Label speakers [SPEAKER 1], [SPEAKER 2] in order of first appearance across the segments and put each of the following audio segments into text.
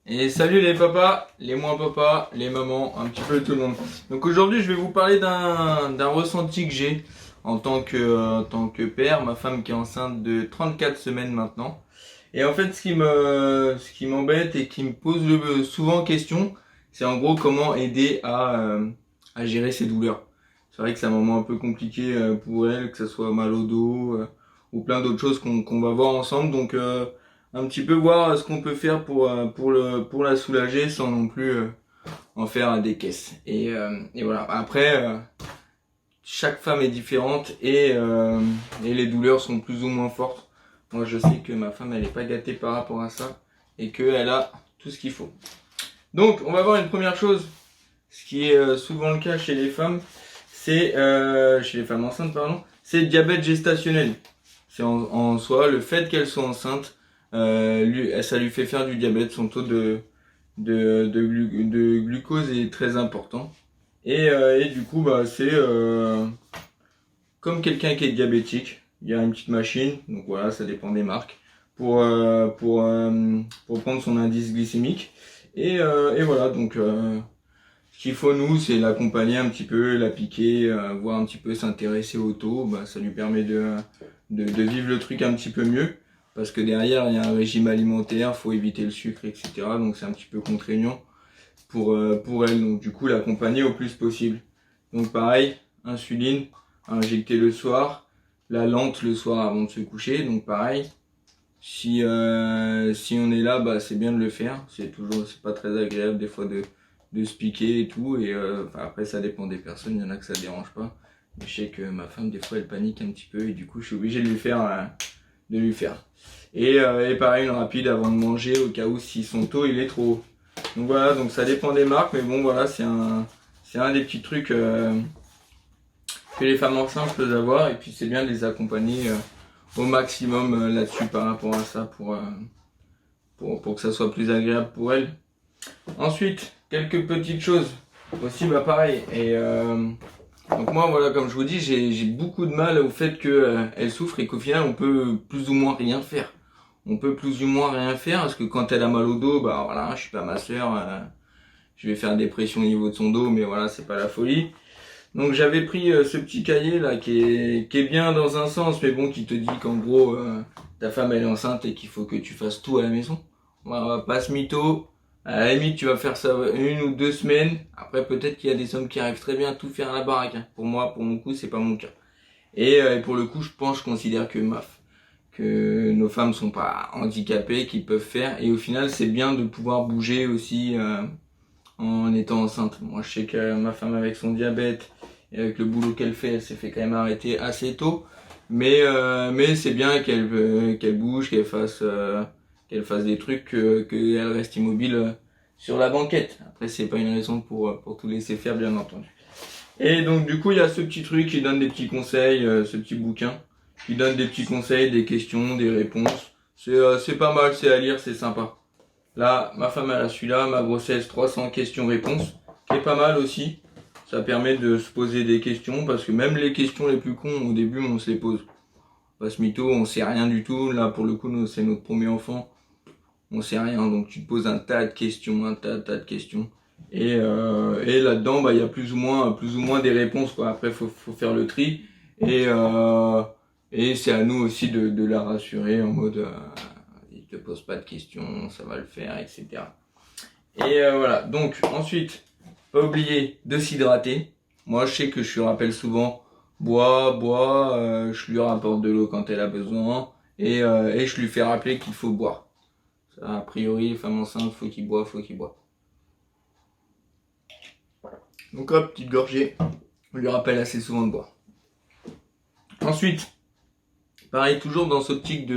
[SPEAKER 1] Et salut les papas, les moins papas, les mamans, un petit peu tout le monde. Donc aujourd'hui je vais vous parler d'un ressenti que j'ai en tant que père, ma femme qui est enceinte de 34 semaines maintenant. Et en fait ce qui m'embête et qui me pose souvent question, c'est en gros comment aider à gérer ses douleurs. C'est vrai que c'est un moment un peu compliqué pour elle, que ce soit mal au dos ou plein d'autres choses qu'on va voir ensemble. Donc un petit peu voir ce qu'on peut faire pour la soulager sans non plus en faire des caisses. Et voilà. Après, chaque femme est différente et les douleurs sont plus ou moins fortes. Moi, je sais que ma femme, elle est pas gâtée par rapport à ça et qu'elle a tout ce qu'il faut. Donc, on va voir une première chose, ce qui est souvent le cas chez les femmes, c'est chez les femmes enceintes, pardon, c'est le diabète gestationnel. C'est en soi le fait qu'elle soit enceinte, ça lui fait faire du diabète. Son taux de glucose est très important. Et du coup, bah, c'est comme quelqu'un qui est diabétique. Il y a une petite machine, donc voilà, ça dépend des marques, pour prendre son indice glycémique. Et voilà, donc ce qu'il faut nous, c'est l'accompagner un petit peu, la piquer, voir un petit peu s'intéresser au taux. Bah, ça lui permet de vivre le truc un petit peu mieux. Parce que derrière, il y a un régime alimentaire, faut éviter le sucre, etc. Donc c'est un petit peu contraignant pour elle. Donc du coup, l'accompagner au plus possible. Donc pareil, insuline, injecter le soir, la lente le soir avant de se coucher. Donc pareil, si on est là, bah c'est bien de le faire. C'est pas très agréable des fois de se piquer et tout. Et enfin, après, ça dépend des personnes. Il y en a que ça dérange pas. Mais je sais que ma femme, des fois, elle panique un petit peu et du coup, je suis obligé de lui faire. Et pareil, une rapide avant de manger au cas où si son taux il est trop haut. Donc voilà, donc ça dépend des marques, mais bon voilà, c'est un des petits trucs que les femmes enceintes peuvent avoir, et puis c'est bien de les accompagner au maximum là-dessus par rapport à ça pour que ça soit plus agréable pour elles. Ensuite, quelques petites choses aussi, bah pareil. Donc moi voilà, comme je vous dis, j'ai beaucoup de mal au fait que elle souffre et qu'au final on peut plus ou moins rien faire. On peut plus ou moins rien faire parce que quand elle a mal au dos, bah voilà, je suis pas masseur, je vais faire des pressions au niveau de son dos, mais voilà, c'est pas la folie. Donc j'avais pris ce petit cahier là qui est bien dans un sens, mais bon, qui te dit qu'en gros ta femme elle est enceinte et qu'il faut que tu fasses tout à la maison. On va pas se mytho. À la limite, tu vas faire ça 1 ou 2 semaines. Après, peut-être qu'il y a des hommes qui arrivent très bien à tout faire à la baraque, hein. Pour moi, pour mon coup, c'est pas mon cas. Et pour le coup, je considère que nos femmes sont pas handicapées, qu'ils peuvent faire. Et au final, c'est bien de pouvoir bouger aussi en étant enceinte. Moi, je sais que ma femme, avec son diabète et avec le boulot qu'elle fait, elle s'est fait quand même arrêter assez tôt. Mais c'est bien qu'elle bouge, qu'elle fasse des trucs, qu'elle reste immobile sur la banquette. Après, c'est pas une raison pour tout laisser faire, bien entendu. Et donc, du coup, il y a ce petit truc qui donne des petits conseils, ce petit bouquin, qui donne des petits conseils, des questions, des réponses. C'est pas mal, c'est à lire, c'est sympa. Là, ma femme, elle a celui-là, ma grossesse, 300 questions-réponses, qui est pas mal aussi. Ça permet de se poser des questions, parce que même les questions les plus cons, au début, on se les pose. Pas ce mytho, on sait rien du tout. Là, pour le coup, c'est notre premier enfant. On sait rien, donc tu te poses un tas de questions, un tas de questions. Et là-dedans, bah, il y a plus ou moins des réponses, quoi. Après, faut faire le tri. Et c'est à nous aussi de la rassurer en mode, il te pose pas de questions, ça va le faire, etc. Et voilà. Donc ensuite, pas oublier de s'hydrater. Moi, je sais que je lui rappelle souvent, bois, je lui rapporte de l'eau quand elle a besoin, et je lui fais rappeler qu'il faut boire. Ça, a priori, les femmes enceintes, faut qu'ils boivent. Donc hop, petite gorgée, on lui rappelle assez souvent de boire. Ensuite, pareil, toujours dans cette optique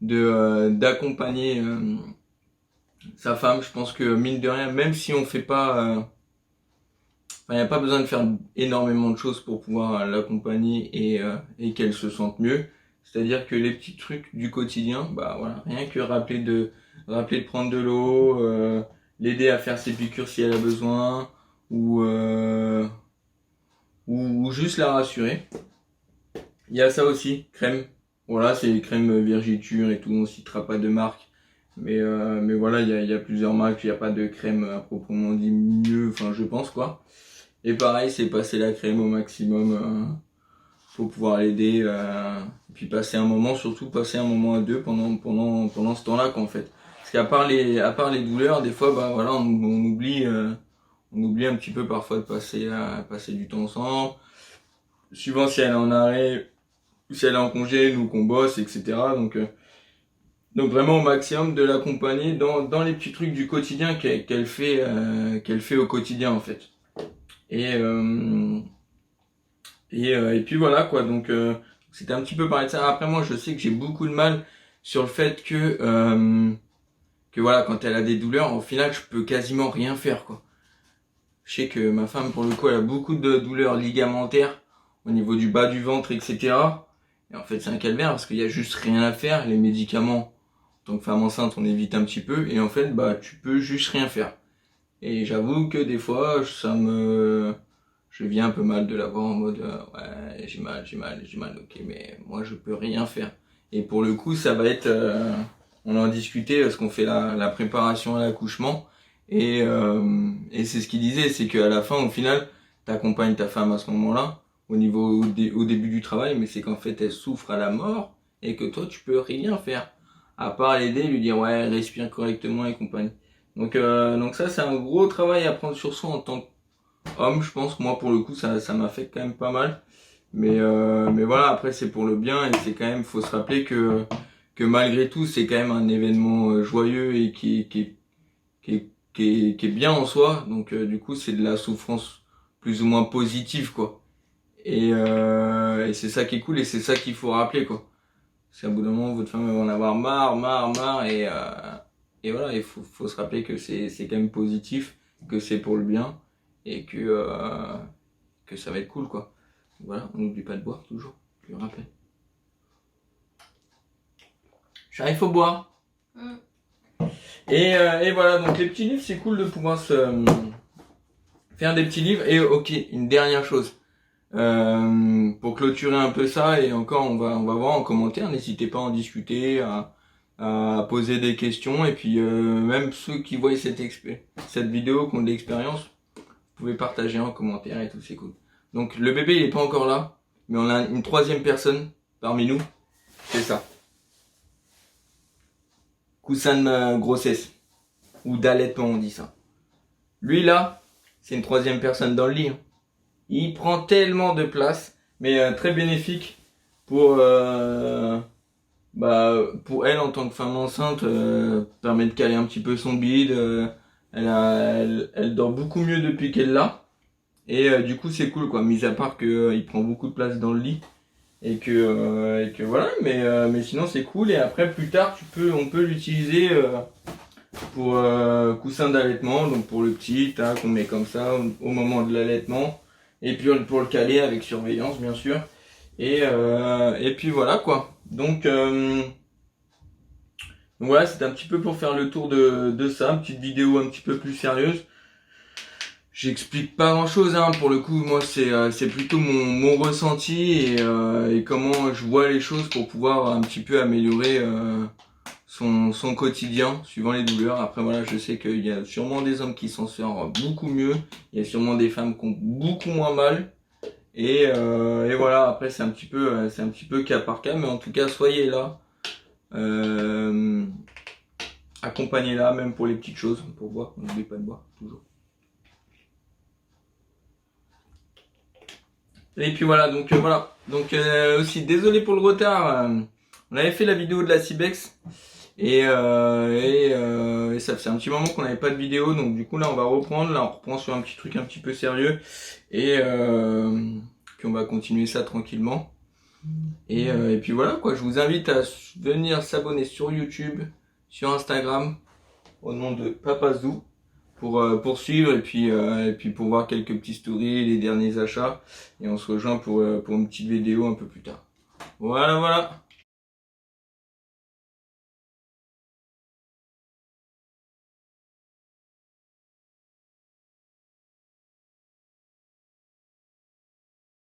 [SPEAKER 1] d'accompagner sa femme, je pense que mine de rien, même si on fait pas, il n'y a pas besoin de faire énormément de choses pour pouvoir l'accompagner et qu'elle se sente mieux. C'est-à-dire que les petits trucs du quotidien, bah voilà, rien que rappeler de prendre de l'eau, l'aider à faire ses piqûres si elle a besoin, ou, euh, ou juste la rassurer. Il y a ça aussi, crème. Voilà, c'est les crèmes Virgiture et tout, on citera pas de marque. Mais voilà, il y a plusieurs marques, il n'y a pas de crème à proprement dit mieux, enfin je pense quoi. Et pareil, c'est passer la crème au maximum pour pouvoir l'aider. Et puis passer un moment, surtout passer un moment à deux pendant ce temps-là qu'en fait. Parce qu'à à part les douleurs, des fois, bah voilà, on oublie un petit peu parfois de passer du temps ensemble. Suivant si elle est en arrêt, si elle est en congé, nous qu'on bosse, etc. Donc vraiment au maximum de l'accompagner dans les petits trucs du quotidien qu'elle fait au quotidien en fait. Et, euh, et puis voilà quoi, donc c'était un petit peu parler de ça. Après moi je sais que j'ai beaucoup de mal sur le fait que voilà, quand elle a des douleurs, au final je peux quasiment rien faire quoi. Je sais que ma femme pour le coup elle a beaucoup de douleurs ligamentaires au niveau du bas du ventre, etc. Et en fait c'est un calvaire parce qu'il y a juste rien à faire, les médicaments. En tant que femme enceinte, on évite un petit peu, et en fait, bah, tu peux juste rien faire. Et j'avoue que des fois, je viens un peu mal de l'avoir en mode, ouais, j'ai mal, ok, mais moi, je peux rien faire. Et pour le coup, ça va être, on en discutait parce qu'on fait la préparation à l'accouchement, et c'est ce qu'il disait, c'est qu'à la fin, au final, t'accompagnes ta femme à ce moment-là, au début du travail, mais c'est qu'en fait, elle souffre à la mort, et que toi, tu peux rien faire à part l'aider, lui dire ouais, respire correctement et compagnie. Donc ça c'est un gros travail à prendre sur soi en tant qu'homme, je pense. Moi pour le coup ça m'affecte quand même pas mal. Mais voilà, après c'est pour le bien et c'est quand même, faut se rappeler que malgré tout c'est quand même un événement joyeux et qui est bien en soi. Donc du coup c'est de la souffrance plus ou moins positive quoi. Et c'est ça qui est cool et c'est ça qu'il faut rappeler quoi. Parce qu'à bout d'un moment, votre femme va en avoir marre, et voilà, faut se rappeler que c'est quand même positif, que c'est pour le bien, et que ça va être cool, quoi. Voilà, on n'oublie pas de boire, toujours, je le rappelle. Chérie, il faut boire. Et voilà, donc les petits livres, c'est cool de pouvoir faire des petits livres. Et ok, une dernière chose. Pour clôturer un peu ça, et encore on va voir en commentaire, n'hésitez pas à en discuter, à poser des questions, et puis même ceux qui voient cette vidéo, qui ont de l'expérience, vous pouvez partager en commentaire et tout, c'est cool. Donc le bébé il est pas encore là, mais on a une troisième personne parmi nous, c'est ça. Coussin de grossesse, ou d'allaitement on dit ça. Lui là, c'est une troisième personne dans le lit. Il prend tellement de place, mais très bénéfique pour pour elle en tant que femme enceinte, permet de caler un petit peu son bide. Elle dort beaucoup mieux depuis qu'elle l'a, et du coup c'est cool quoi. Mis à part que il prend beaucoup de place dans le lit et que voilà, mais sinon c'est cool. Et après plus tard on peut l'utiliser pour coussin d'allaitement, donc pour le petit, tac, on met comme ça au moment de l'allaitement. Et puis pour le caler avec surveillance bien sûr. Et puis voilà quoi. Donc voilà, c'était un petit peu pour faire le tour de ça, une petite vidéo un petit peu plus sérieuse. J'explique pas grand chose hein, pour le coup, moi c'est plutôt mon ressenti et comment je vois les choses pour pouvoir un petit peu améliorer son quotidien suivant les douleurs. Après voilà, je sais qu'il y a sûrement des hommes qui s'en sortent beaucoup mieux, il y a sûrement des femmes qui ont beaucoup moins mal. Et voilà, après c'est un petit peu cas par cas, mais en tout cas soyez là, accompagnez-la même pour les petites choses, pour boire, n'oubliez pas de boire toujours. Et puis voilà, donc aussi désolé pour le retard, on avait fait la vidéo de la Cibex et ça faisait un petit moment qu'on n'avait pas de vidéo, donc du coup là on va reprendre, là on reprend sur un petit truc un petit peu sérieux et puis on va continuer ça tranquillement. Et puis voilà quoi, je vous invite à venir s'abonner sur YouTube, sur Instagram, au nom de Papa Zou, pour suivre et puis pour voir quelques petits stories, les derniers achats. Et on se rejoint pour une petite vidéo un peu plus tard. Voilà.